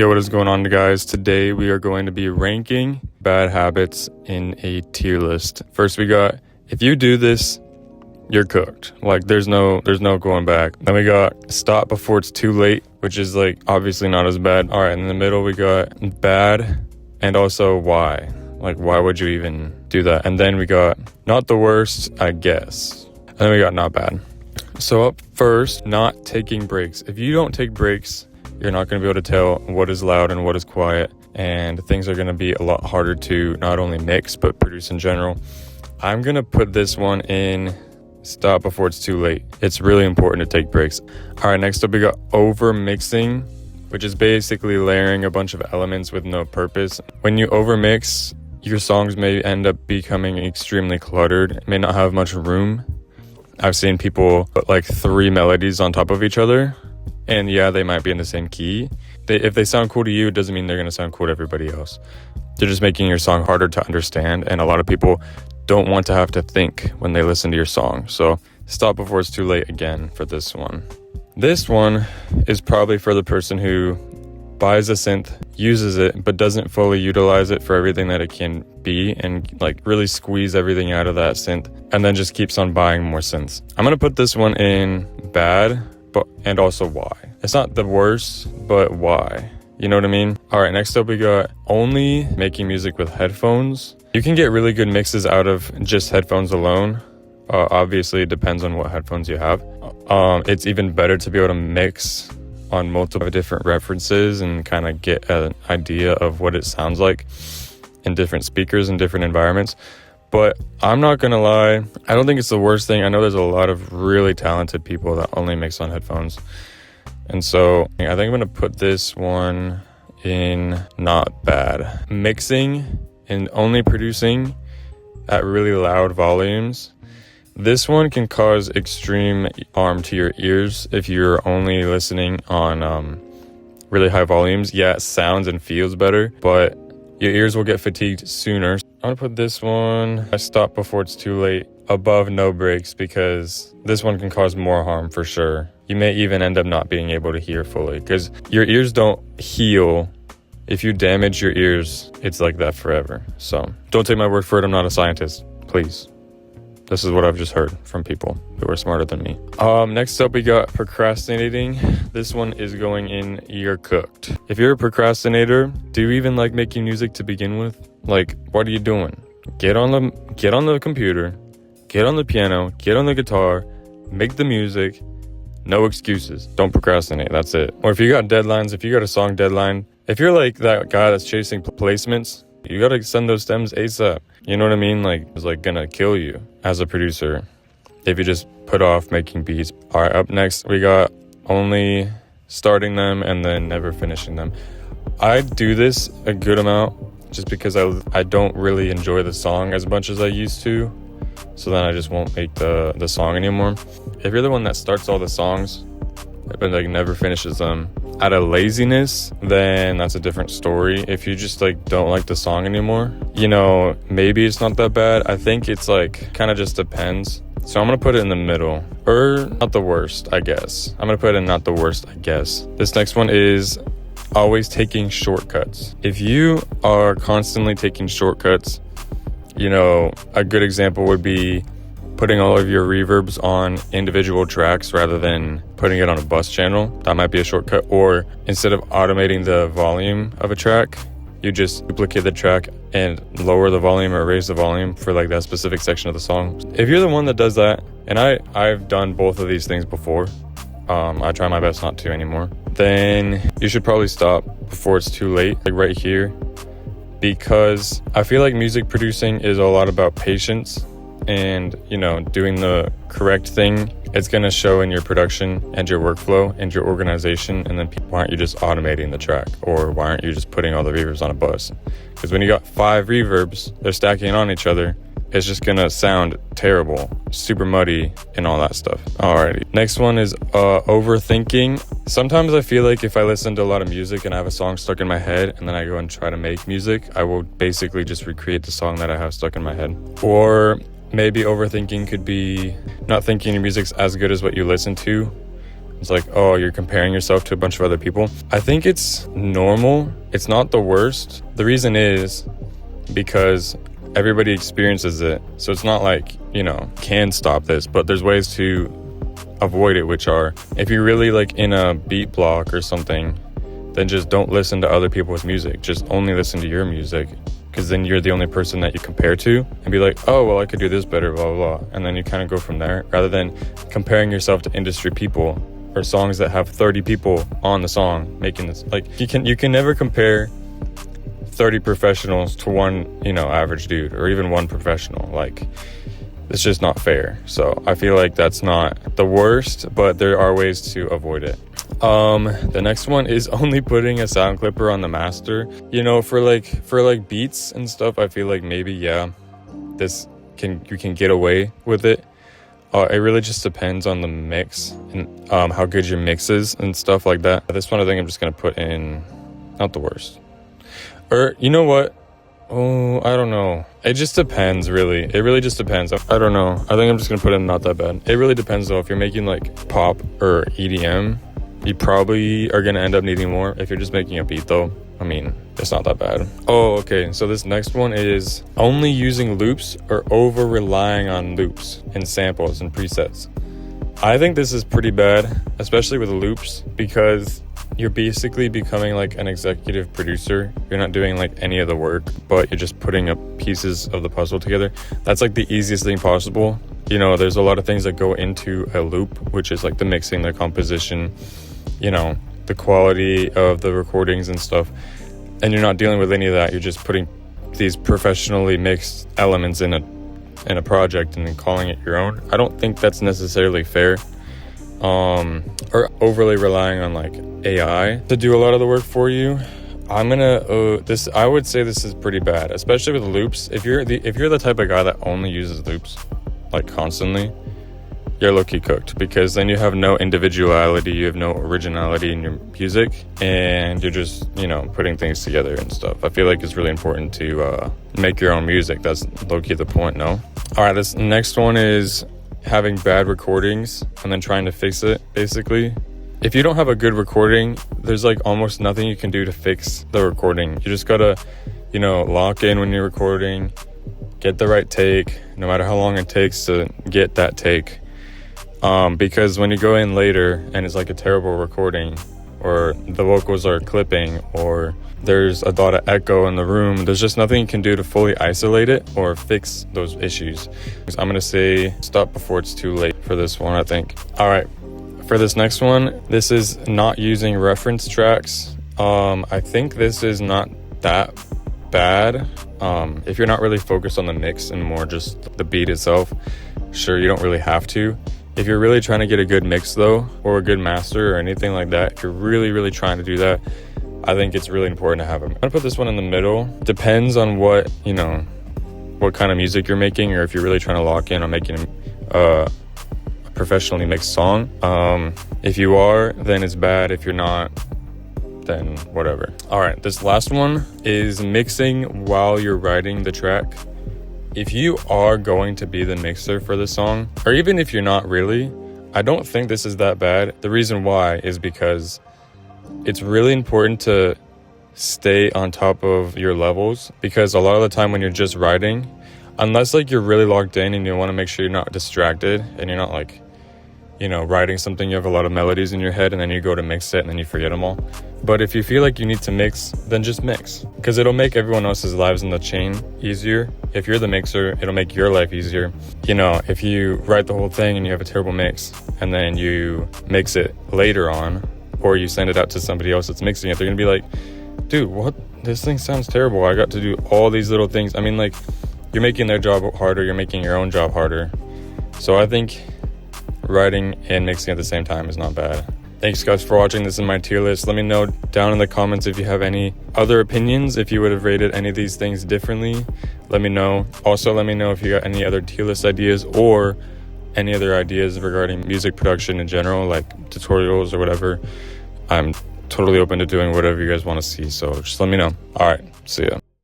Yo, what is going on, guys? Today we are going to be ranking bad habits in a tier list. First we got, if you do this, you're cooked. Like there's no going back. Then we got stop before it's too late, which is like obviously not as bad. All right, in the middle we got bad and also why. Like why would you even do that? And then we got not the worst, I guess. And then we got not bad. So up first, not taking breaks. If you don't take breaks, you're not going to be able to tell what is loud and what is quiet, and things are going to be a lot harder to not only mix but produce in general. I'm going to put this one in stop before it's too late. It's really important to take breaks. All right, next up we got over mixing, which is basically layering a bunch of elements with no purpose. When you over mix, your songs may end up becoming extremely cluttered. It may not have much room. I've seen people put like 3 melodies on top of each other. And yeah, they might be in the same key. If they sound cool to you, it doesn't mean they're going to sound cool to everybody else. They're just making your song harder to understand. And a lot of people don't want to have to think when they listen to your song. So stop before it's too late again for this one. This one is probably for the person who buys a synth, uses it, but doesn't fully utilize it for everything that it can be and like really squeeze everything out of that synth and then just keeps on buying more synths. I'm going to put this one in bad. And also why. It's not the worst, but why? You know what I mean? All right, next up we got only making music with headphones. You can get really good mixes out of just headphones alone. Obviously, it depends on what headphones you have. It's even better to be able to mix on multiple different references and kind of get an idea of what it sounds like in different speakers and different environments. But I'm not going to lie, I don't think it's the worst thing. I know there's a lot of really talented people that only mix on headphones. And so I think I'm going to put this one in not bad. Mixing and only producing at really loud volumes. This one can cause extreme harm to your ears if you're only listening on really high volumes. Yeah, it sounds and feels better, but your ears will get fatigued sooner. I'm gonna put this one, I stop before it's too late, above no breaks, because this one can cause more harm for sure. You may even end up not being able to hear fully because your ears don't heal. If you damage your ears, it's like that forever. So don't take my word for it. I'm not a scientist, please. This is what I've just heard from people who are smarter than me. Next up, we got procrastinating. This one is going in you're cooked. If you're a procrastinator, do you even like making music to begin with? Like, what are you doing? Get on the computer, get on the piano, get on the guitar, make the music. No excuses. Don't procrastinate. That's it. Or if you got deadlines, if you got a song deadline, if you're like that guy that's chasing placements, you gotta send those stems ASAP. You know what I mean? Like, it's like gonna kill you as a producer if you just put off making beats. All right, up next, we got only starting them and then never finishing them. I do this a good amount just because I don't really enjoy the song as much as I used to. So then I just won't make the song anymore. If you're the one that starts all the songs but like never finishes them out of laziness, then that's a different story. If you just like don't like the song anymore, you know, maybe it's not that bad. I think it's like kind of just depends. So I'm gonna put it in the middle, or not the worst, I guess. I'm gonna put it in not the worst, I guess. This next one is always taking shortcuts. If you are constantly taking shortcuts, you know, a good example would be putting all of your reverbs on individual tracks rather than putting it on a bus channel. That might be a shortcut. Or instead of automating the volume of a track, you just duplicate the track and lower the volume or raise the volume for like that specific section of the song. If you're the one that does that, and I've done both of these things before, I try my best not to anymore, then you should probably stop before it's too late, like right here, because I feel like music producing is a lot about patience and, you know, doing the correct thing. It's going to show in your production and your workflow and your organization. And then why aren't you just automating the track? Or why aren't you just putting all the reverbs on a bus? Because when you got 5 reverbs, they're stacking on each other, it's just going to sound terrible, super muddy, and all that stuff. Alrighty. Next one is overthinking. Sometimes I feel like if I listen to a lot of music and I have a song stuck in my head and then I go and try to make music, I will basically just recreate the song that I have stuck in my head. Or maybe overthinking could be not thinking your music's as good as what you listen to, It's like, oh, you're comparing yourself to a bunch of other people. I think it's normal. It's not the worst. The reason is because everybody experiences it. So it's not like, can stop this, but there's ways to avoid it, which are, if you're really like in a beat block or something, then just don't listen to other people's music. Just only listen to your music, because then you're the only person that you compare to, and be like, oh, well, I could do this better, blah, blah, blah. And then you kind of go from there, rather than comparing yourself to industry people or songs that have 30 people on the song making this. Like, you can never compare 30 professionals to one, average dude, or even one professional. Like, it's just not fair. So I feel like that's not the worst, but there are ways to avoid it. The next one is only putting a sound clipper on the master. For like beats and stuff, I feel like maybe, you can get away with it. It really just depends on the mix and how good your mix is and stuff like that. This one I think I'm just gonna put in not the worst. Or you know what? Oh, I don't know. It just depends, really. It really just depends. I don't know. I think I'm just gonna put in not that bad. It really depends though. If you're making like pop or EDM, you probably are gonna end up needing more. If you're just making a beat though, I mean, it's not that bad. Oh, okay. So this next one is only using loops or over relying on loops and samples and presets. I think this is pretty bad, especially with loops, because you're basically becoming like an executive producer. You're not doing like any of the work, but you're just putting up pieces of the puzzle together. That's like the easiest thing possible. There's a lot of things that go into a loop, which is like the mixing, the composition, the quality of the recordings and stuff. And you're not dealing with any of that. You're just putting these professionally mixed elements in a project and then calling it your own. I don't think that's necessarily fair. Or overly relying on like AI to do a lot of the work for you. I would say this is pretty bad, especially with loops. If you're the type of guy that only uses loops like constantly, you're low-key cooked, because then you have no individuality, you have no originality in your music, and you're just, putting things together and stuff. I feel like it's really important to make your own music. That's low-key the point, no? All right, this next one is having bad recordings and then trying to fix it, basically. If you don't have a good recording, there's like almost nothing you can do to fix the recording. You just gotta, lock in when you're recording, get the right take, no matter how long it takes to get that take. Because when you go in later and it's like a terrible recording, or the vocals are clipping, or there's a lot of echo in the room, there's just nothing you can do to fully isolate it or fix those issues. I'm gonna say stop before it's too late for this one, I think. All right, for this next one, this is not using reference tracks. I think this is not that bad. If you're not really focused on the mix and more just the beat itself, sure, you don't really have to. If you're really trying to get a good mix though, or a good master or anything like that, if you're really, really trying to do that, I think it's really important to have them. I'm gonna put this one in the middle. Depends on what kind of music you're making, or if you're really trying to lock in on making a professionally mixed song. If you are, then it's bad. If you're not, then whatever. All right, this last one is mixing while you're writing the track. If you are going to be the mixer for the song, or even if you're not really, I don't think this is that bad. The reason why is because it's really important to stay on top of your levels, because a lot of the time when you're just writing, unless like you're really locked in and you want to make sure you're not distracted and you're not like, writing something, you have a lot of melodies in your head and then you go to mix it and then you forget them all. But if you feel like you need to mix, then just mix, because it'll make everyone else's lives in the chain easier. If you're the mixer, it'll make your life easier. If you write the whole thing and you have a terrible mix and then you mix it later on, or you send it out to somebody else that's mixing it, they're gonna be like, dude, what? This thing sounds terrible. I got to do all these little things. I mean, like, you're making their job harder, you're making your own job harder. So I think writing and mixing at the same time is not bad. Thanks guys for watching. This is my tier list. Let me know down in the comments if you have any other opinions, if you would have rated any of these things differently. Let me know. Also, let me know if you got any other tier list ideas or any other ideas regarding music production in general, like tutorials or whatever. I'm totally open to doing whatever you guys want to see, so just let me know. All right, see ya.